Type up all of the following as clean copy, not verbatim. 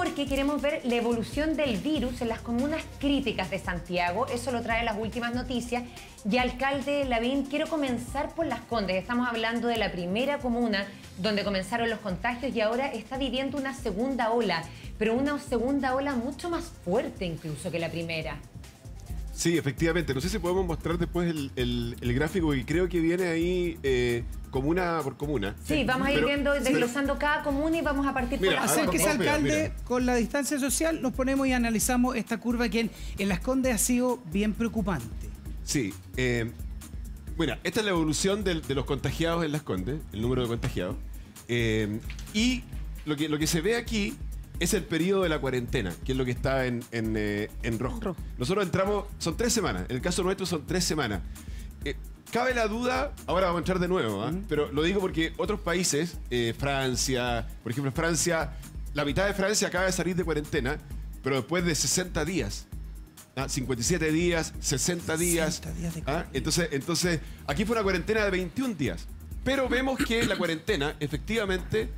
porque queremos ver la evolución del virus en las comunas críticas de Santiago. Eso lo trae las últimas noticias. Y alcalde Lavín, quiero comenzar por Las Condes. Estamos hablando de la primera comuna donde comenzaron los contagios y ahora está viviendo una segunda ola, pero una segunda ola mucho más fuerte incluso que la primera. Sí, efectivamente. No sé si podemos mostrar después el gráfico que creo que viene ahí comuna por comuna. Sí, vamos a ir viendo, desglosando cada comuna y vamos a partir por Las Condes. Acérquese, alcalde, con la distancia social nos ponemos y analizamos esta curva que en Las Condes ha sido bien preocupante. Sí. Bueno, esta es la evolución de los contagiados en Las Condes, el número de contagiados. Y lo que se ve aquí es el periodo de la cuarentena, que es lo que está en rojo. Nosotros entramos, son 3 semanas, en el caso nuestro son 3 semanas. Cabe la duda, ahora vamos a entrar de nuevo, pero lo digo porque otros países, Francia, por ejemplo Francia, la mitad de Francia acaba de salir de cuarentena, pero después de 60 días. 57 días, 60 días. 60 días de cuarentena. Entonces, aquí fue una cuarentena de 21 días. Pero vemos que la cuarentena efectivamente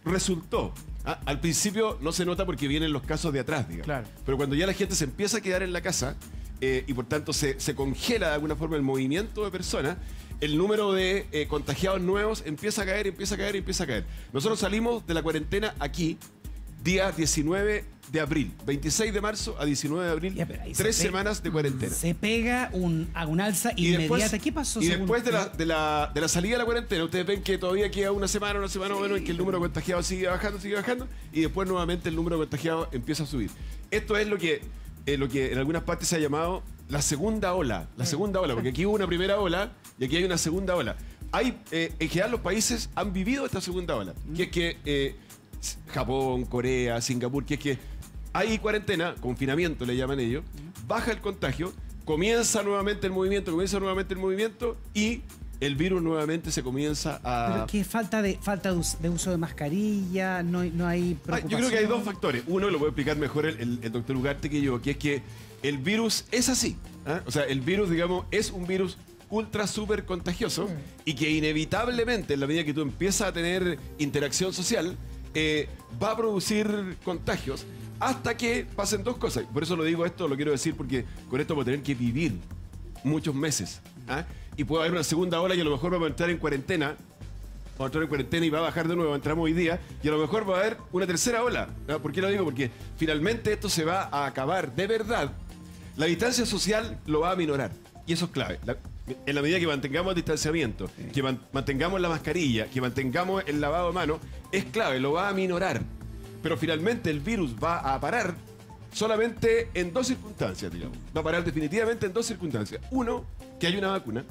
resultó. Al principio no se nota porque vienen los casos de atrás, digamos. Claro. Pero cuando ya la gente se empieza a quedar en la casa y por tanto se congela de alguna forma el movimiento de personas, el número de contagiados nuevos empieza a caer, empieza a caer, empieza a caer. Nosotros salimos de la cuarentena aquí, día 19 de abril, 26 de marzo a 19 de abril, 3 semanas de cuarentena. Se pega a un alza inmediata. ¿Qué pasó? Y después de la salida de la cuarentena, ustedes ven que todavía queda una semana o menos en que el número de contagiados sigue bajando, y después nuevamente el número de contagiados empieza a subir. Esto es lo que en algunas partes se ha llamado la segunda ola. La segunda ola, porque aquí hubo una primera ola y aquí hay una segunda ola. En general los países han vivido esta segunda ola, que es que Japón, Corea, Singapur, que es que hay cuarentena, confinamiento le llaman ellos, baja el contagio, comienza nuevamente el movimiento y el virus nuevamente se comienza a... ¿Pero qué falta de uso de mascarilla? ¿No hay preocupación? Yo creo que hay 2 factores. Uno lo puede explicar mejor el doctor Ugarte que yo, que es que el virus es así. O sea, el virus, digamos, es un virus ultra súper contagioso y que inevitablemente, en la medida que tú empiezas a tener interacción social, va a producir contagios hasta que pasen 2 cosas. Por eso lo digo esto, lo quiero decir porque con esto vamos a tener que vivir muchos meses. Y puede haber una segunda ola y a lo mejor vamos a entrar en cuarentena. Vamos a entrar en cuarentena y va a bajar de nuevo, entramos hoy día y a lo mejor va a haber una tercera ola. ¿Por qué lo digo? Porque finalmente esto se va a acabar de verdad. La distancia social lo va a aminorar y eso es clave. En la medida que mantengamos el distanciamiento, que mantengamos la mascarilla, que mantengamos el lavado de manos, es clave, lo va a aminorar. Pero finalmente el virus va a parar solamente en 2 circunstancias, digamos. Va a parar definitivamente en 2 circunstancias. Uno, que hay una vacuna,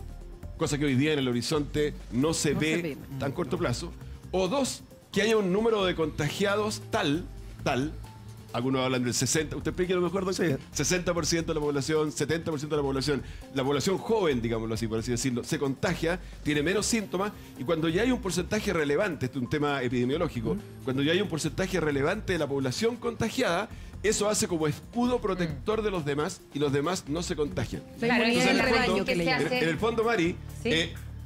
cosa que hoy día en el horizonte no se ve tan corto plazo. O 2, que haya un número de contagiados tal, algunos hablan del 60%, usted explique lo mejor, doctor. 60% de la población, 70% de la población joven, digámoslo así, por así decirlo, se contagia, tiene menos síntomas, y cuando ya hay un porcentaje relevante, este es un tema epidemiológico, cuando ya hay un porcentaje relevante de la población contagiada, eso hace como escudo protector de los demás, y los demás no se contagian. Claro, entonces, el rebaño que se hace. En el fondo, Mari,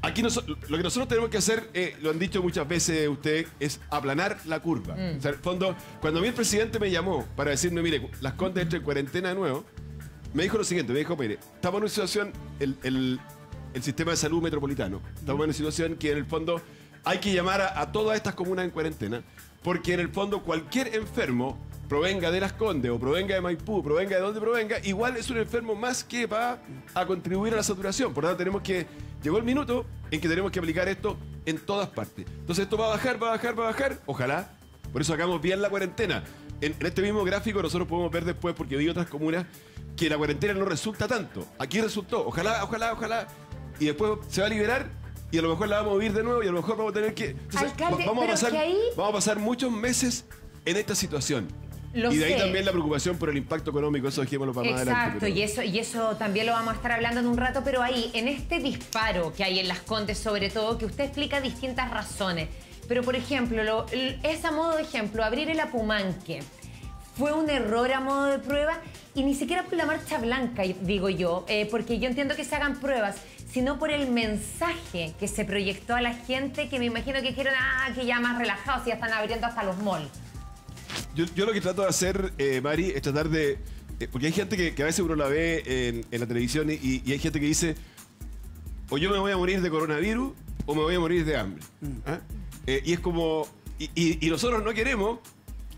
aquí lo que nosotros tenemos que hacer, lo han dicho muchas veces ustedes, es aplanar la curva. O sea, en el fondo, cuando a mí el presidente me llamó para decirme, mire, Las Condes entra en cuarentena de nuevo, me dijo lo siguiente, me dijo, mire, estamos en una situación, el sistema de salud metropolitano, estamos en una situación que en el fondo hay que llamar a todas estas comunas en cuarentena, porque en el fondo cualquier enfermo, provenga de Las Condes o provenga de Maipú, provenga de donde provenga, igual es un enfermo más que va a contribuir a la saturación. Por lo tanto, llegó el minuto en que tenemos que aplicar esto en todas partes. Entonces esto va a bajar, ojalá. Por eso hagamos bien la cuarentena. En este mismo gráfico nosotros podemos ver después, porque vi otras comunas, que la cuarentena no resulta tanto. Aquí resultó, ojalá. Y después se va a liberar y a lo mejor la vamos a vivir de nuevo y a lo mejor vamos a tener que... Entonces, alcalde, vamos a pasar muchos meses en esta situación. Y de ahí también la preocupación por el impacto económico, eso dejémoslo para más adelante. Exacto, y eso también lo vamos a estar hablando en un rato, pero ahí, en este disparo que hay en Las Condes, sobre todo, que usted explica distintas razones, pero por ejemplo, es a modo de ejemplo, abrir el Apumanque, fue un error a modo de prueba, y ni siquiera por la marcha blanca, digo yo, porque yo entiendo que se hagan pruebas, sino por el mensaje que se proyectó a la gente, que me imagino que dijeron, que ya más relajados, y ya están abriendo hasta los malls. Yo lo que trato de hacer, Mari, es tratar de... porque hay gente que a veces uno la ve en la televisión y hay gente que dice, o yo me voy a morir de coronavirus o me voy a morir de hambre. ¿Ah? Y es como... Y nosotros no queremos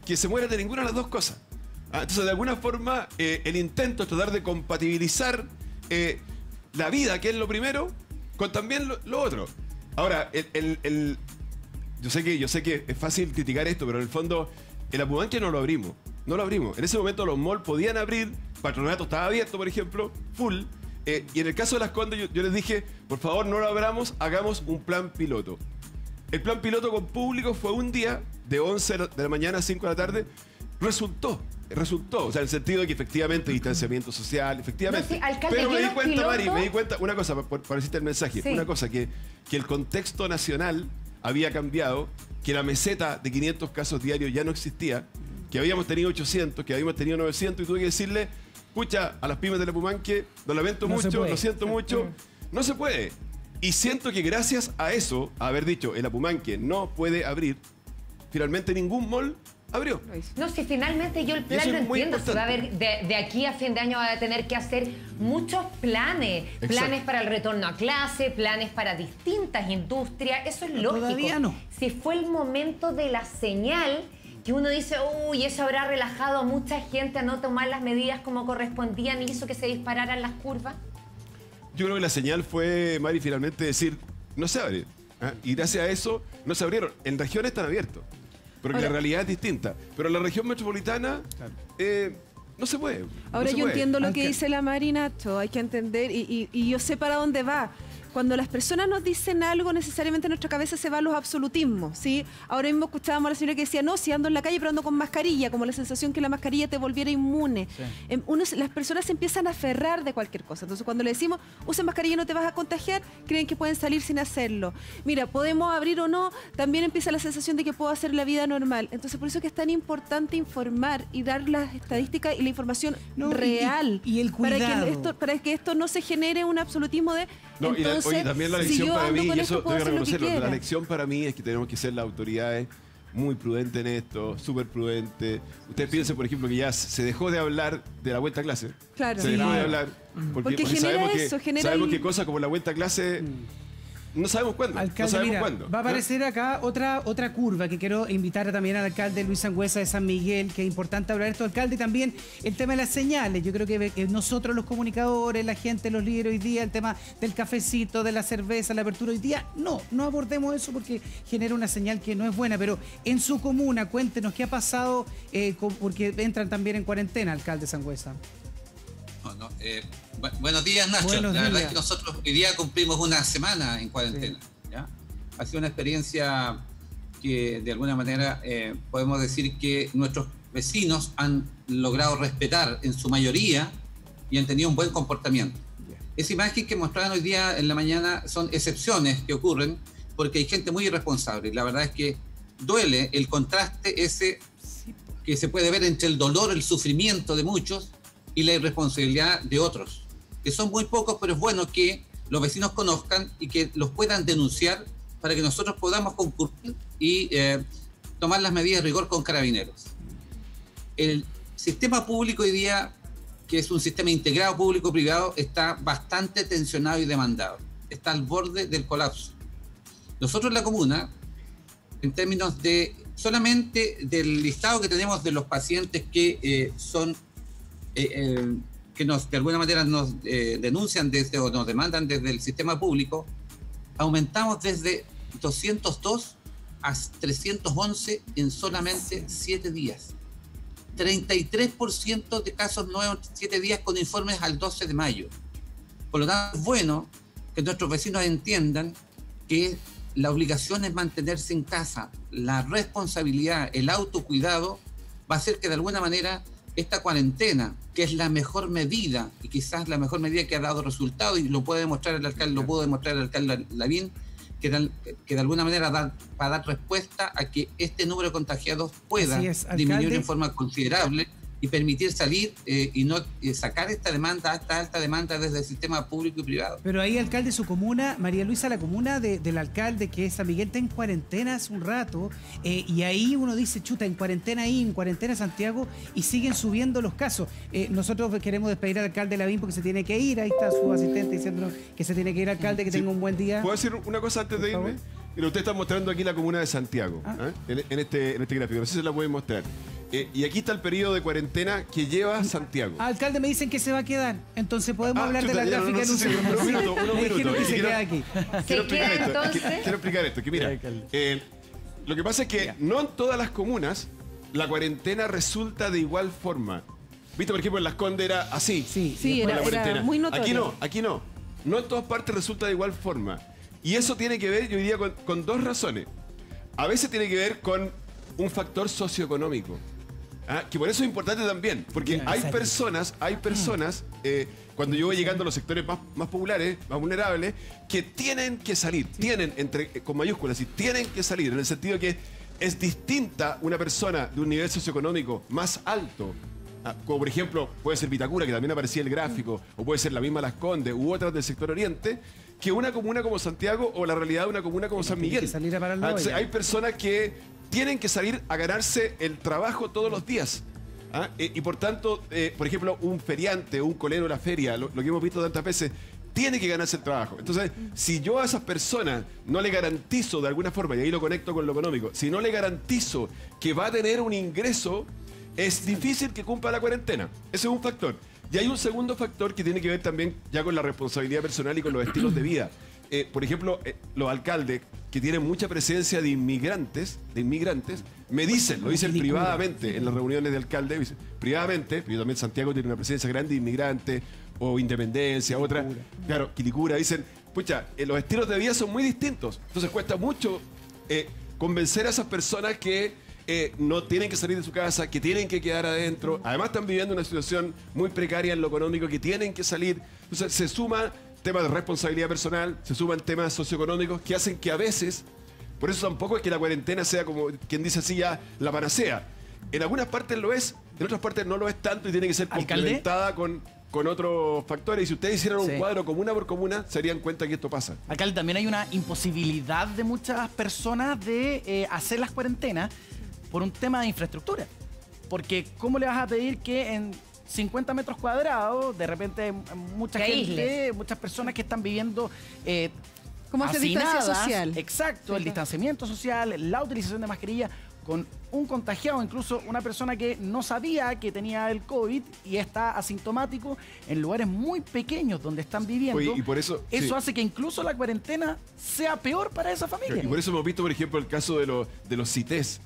que se muera de ninguna de las dos cosas. ¿Ah? Entonces, de alguna forma, el intento es tratar de compatibilizar la vida, que es lo primero, con también lo otro. Ahora, yo sé que es fácil criticar esto, pero en el fondo, el Apumanque no lo abrimos. No lo abrimos. En ese momento los malls podían abrir, Patronato estaba abierto, por ejemplo, full. Y en el caso de Las Condes, yo les dije, por favor, no lo abramos, hagamos un plan piloto. El plan piloto con público fue un día, de 11 de la mañana a 5 de la tarde. Resultó. O sea, en el sentido de que efectivamente distanciamiento social, efectivamente. No, sí, alcalde, pero me di cuenta, piloto... Mari, me di cuenta, una cosa, para decirte el mensaje, Sí. una cosa, que el contexto nacional había cambiado, que la meseta de 500 casos diarios ya no existía, que habíamos tenido 800, que habíamos tenido 900, y tuve que decirle, pucha, a las pymes del Apumanque, lo lamento No se mucho, puede. lo siento mucho, no se puede. Y siento que gracias a eso, a haber dicho, el Apumanque no puede abrir, finalmente ningún mall abrió. No, si finalmente yo el Y plan eso lo es muy entiendo, se va a importante. ver de aquí a fin de año va a tener que hacer muchos planes, Exacto. planes para el retorno a clase, planes para distintas industrias, eso es lógico. Todavía no. Si fue el momento de la señal que uno dice, uy, eso habrá relajado a mucha gente a no tomar las medidas como correspondían y hizo que se dispararan las curvas. Yo creo que la señal fue, Mari, finalmente decir, no se abre. ¿Ah? Y gracias a eso no se abrieron. En regiones están abiertos, porque Ahora, la realidad es distinta. Pero en la región metropolitana no se puede. Ahora no se yo puede. entiendo lo que Aunque- dice la Mari, Nacho, hay que entender y yo sé para dónde va. Cuando las personas nos dicen algo, necesariamente en nuestra cabeza se van los absolutismos, ¿sí? Ahora mismo escuchábamos a la señora que decía, no, si ando en la calle pero ando con mascarilla, como la sensación que la mascarilla te volviera inmune. Las personas se empiezan a aferrar de cualquier cosa. Entonces, cuando le decimos, usa mascarilla y no te vas a contagiar, creen que pueden salir sin hacerlo. Mira, podemos abrir o no, también empieza la sensación de que puedo hacer la vida normal. Entonces, por eso es que es tan importante informar y dar las estadísticas y la información No, real. y el para cuidado. para que esto no se genere un absolutismo de... No, oye, también la si lección yo para ando mí, con y esto, eso puedo tengo que hacer lo que reconocerlo, la quiera. lección para mí es que tenemos que ser las autoridades muy prudentes en esto, súper prudentes. Ustedes piensen, por ejemplo, que ya se dejó de hablar de la vuelta a clase. Claro. Se Sí. dejó de hablar. Porque genera eso, genera sabemos el- que cosas como la vuelta a clase no sabemos cuándo. Alcalde, no sabemos mira, cuándo. va a aparecer acá otra curva que quiero invitar también al alcalde Luis Sangüesa de San Miguel, que es importante hablar de esto, alcalde, y también el tema de las señales. Yo creo que nosotros los comunicadores, la gente, los líderes hoy día, el tema del cafecito, de la cerveza, la apertura hoy día, no abordemos eso porque genera una señal que no es buena, pero en su comuna, cuéntenos qué ha pasado, porque entran también en cuarentena, alcalde Sangüesa. Buenos días, Nacho. Buenos la verdad días. es que nosotros hoy día cumplimos una semana en cuarentena. ¿Ya? Ha sido una experiencia que de alguna manera podemos decir que nuestros vecinos han logrado respetar en su mayoría y han tenido un buen comportamiento. Esa imagen que mostraron hoy día en la mañana son excepciones que ocurren porque hay gente muy irresponsable. La verdad es que duele el contraste ese que se puede ver entre el dolor, el sufrimiento de muchos y la irresponsabilidad de otros, que son muy pocos, pero es bueno que los vecinos conozcan y que los puedan denunciar para que nosotros podamos concurrir y tomar las medidas de rigor con carabineros. El sistema público hoy día, que es un sistema integrado público-privado, está bastante tensionado y demandado. Está al borde del colapso. Nosotros en la comuna, en términos de solamente del listado que tenemos de los pacientes que son que de alguna manera nos denuncian o nos demandan desde el sistema público, aumentamos desde 202 a 311 en solamente 7 días. 33% de casos nuevos en 7 días con informes al 12 de mayo. Por lo tanto, es bueno que nuestros vecinos entiendan que la obligación es mantenerse en casa. La responsabilidad, el autocuidado va a hacer que de alguna manera esta cuarentena, que es la mejor medida y quizás la mejor medida que ha dado resultado, y lo puede demostrar el alcalde, lo pudo demostrar el alcalde Lavín, que de alguna manera va a dar respuesta a que este número de contagiados pueda Así es, alcalde. disminuir en forma considerable y permitir salir y no sacar esta alta demanda desde el sistema público y privado. Pero ahí, alcalde, su comuna, María Luisa, la comuna del alcalde, que es San Miguel, está en cuarentena hace un rato, y ahí uno dice, chuta, en cuarentena ahí, en cuarentena Santiago, y siguen subiendo los casos. Nosotros queremos despedir al alcalde Lavín porque se tiene que ir, ahí está su asistente diciéndonos que se tiene que ir, alcalde, que tenga un buen día. ¿Puedo decir una cosa antes de irme? Mira, usted está mostrando aquí la comuna de Santiago, en este gráfico, no sé si se la pueden mostrar. Y aquí está el periodo de cuarentena que lleva Santiago. Alcalde, me dicen que se va a quedar, entonces podemos hablar de la gráfica en un segundo. Un minuto. Me dijeron que se queda aquí. Quiero explicar esto, que mira, lo que pasa es que no en todas las comunas la cuarentena resulta de igual forma. ¿Viste, por ejemplo, en Las Condes era así? Sí, era muy notorio. Aquí no. No en todas partes resulta de igual forma. Y eso tiene que ver, yo diría, con dos razones. A veces tiene que ver con un factor socioeconómico. Que por eso es importante también, porque hay personas, cuando yo voy llegando a los sectores más populares, más vulnerables, que tienen que salir, con mayúsculas, y tienen que salir, en el sentido que es distinta una persona de un nivel socioeconómico más alto, como por ejemplo puede ser Vitacura, que también aparecía en el gráfico, o puede ser la misma Las Condes u otras del sector oriente, que una comuna como Santiago o la realidad de una comuna como San Miguel. Entonces, hay personas que tienen que salir a ganarse el trabajo todos los días. Y por tanto, por ejemplo, un feriante, un colero de la feria, lo que hemos visto tantas veces, tiene que ganarse el trabajo. Entonces, si yo a esas personas no le garantizo de alguna forma, y ahí lo conecto con lo económico, si no le garantizo que va a tener un ingreso, es difícil que cumpla la cuarentena. Ese es un factor. Y hay un segundo factor que tiene que ver también ya con la responsabilidad personal y con los estilos de vida. Por ejemplo, los alcaldes que tienen mucha presencia de inmigrantes, me dicen, lo dicen privadamente en las reuniones de alcaldes, privadamente, pero también Santiago tiene una presencia grande de inmigrantes, o Independencia, otra, claro, Quilicura, dicen, pucha, los estilos de vida son muy distintos, entonces cuesta mucho convencer a esas personas que no tienen que salir de su casa, que tienen que quedar adentro, además están viviendo una situación muy precaria en lo económico, que tienen que salir, entonces se suma temas de responsabilidad personal, se suman temas socioeconómicos que hacen que a veces, por eso tampoco es que la cuarentena sea como quien dice así ya la panacea. En algunas partes lo es, en otras partes no lo es tanto y tiene que ser complementada con otros factores. Y si ustedes hicieran un cuadro comuna por comuna, se darían cuenta que esto pasa. Alcalde, también hay una imposibilidad de muchas personas de hacer las cuarentenas por un tema de infraestructura. Porque ¿cómo le vas a pedir que en 50 metros cuadrados, de repente mucha gente, muchas personas que están viviendo ¿cómo hace distancia social? Exacto, el distanciamiento social, la utilización de mascarilla con un contagiado, incluso una persona que no sabía que tenía el COVID y está asintomático en lugares muy pequeños donde están viviendo. Oye, y por eso hace que incluso la cuarentena sea peor para esa familia. Y por eso hemos visto, por ejemplo, el caso de los CITES,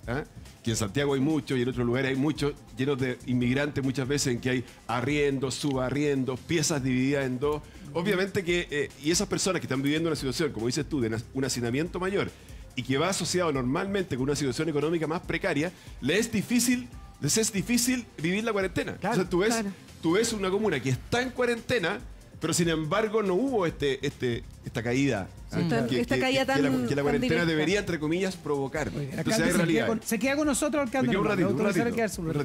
que en Santiago hay muchos y en otros lugares hay muchos, llenos de inmigrantes muchas veces, en que hay arriendos, subarriendos, piezas divididas en dos. Obviamente que, y esas personas que están viviendo una situación, como dices tú, de un hacinamiento mayor y que va asociado normalmente con una situación económica más precaria, les es difícil vivir la cuarentena. Claro, o sea, tú ves una comuna que está en cuarentena, pero sin embargo no hubo esta caída. Esta caída tan que la cuarentena directa debería, entre comillas, provocar. Entonces hay realidad. Se queda con nosotros, alcalde. Un ratito.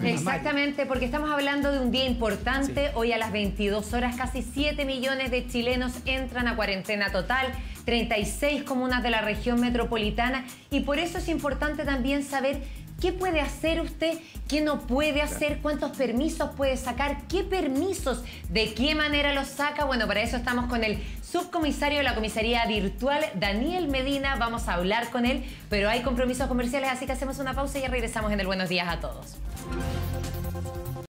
Exactamente, porque estamos hablando de un día importante. Hoy a las 22 horas casi 7 millones de chilenos entran a cuarentena total, 36 comunas de la región metropolitana, y por eso es importante también saber qué puede hacer usted, qué no puede hacer, cuántos permisos puede sacar, qué permisos, de qué manera los saca. Bueno, para eso estamos con el subcomisario de la comisaría virtual, Daniel Medina. Vamos a hablar con él, pero hay compromisos comerciales, así que hacemos una pausa y ya regresamos en el Buenos Días a Todos.